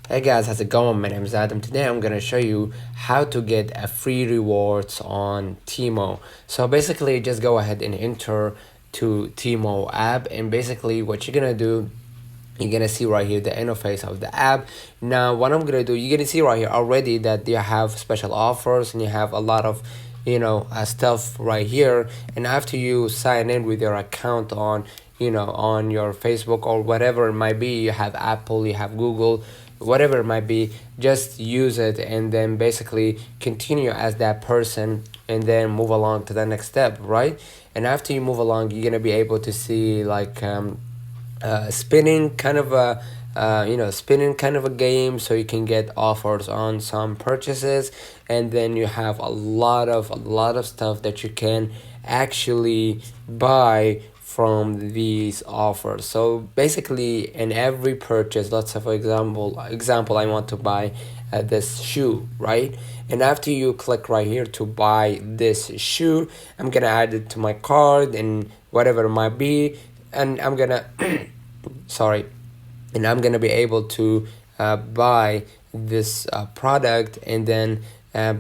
Hey guys, how's it going? My name is Adam. Today I'm gonna show you how to get a free rewards on Temu. So basically just go ahead and enter to Temu app, and basically what you're gonna do, you're gonna see right here the interface of the app. Now what I'm gonna do, you're gonna see right here already that you have special offers and you have a lot of stuff right here. And after you sign in with your account on on your Facebook or whatever it might be, you have Apple, you have Google, whatever it might be, just use it and then basically continue as that person and then move along to the next step, right? And after you move along, you're gonna be able to see like spinning kind of a spinning kind of a game, so you can get offers on some purchases, and then you have a lot of stuff that you can actually buy from these offers. So basically in every purchase, let's say for example I want to buy this shoe, right? And after you click right here to buy this shoe, I'm gonna add it to my card and whatever it might be, and I'm gonna sorry, and I'm gonna be able to buy this product, and then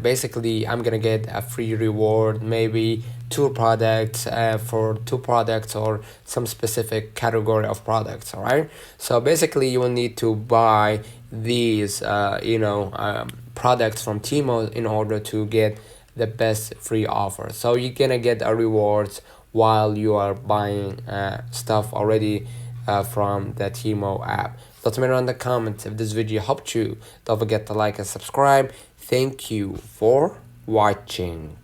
basically I'm gonna get a free reward, maybe two products, for two products or some specific category of products. All right, so basically you will need to buy these products from Temu in order to get the best free offer. So you're gonna get a rewards while you are buying stuff already from the Temu app. Let me know in the comments if this video helped you. Don't forget to like and subscribe. Thank you for watching.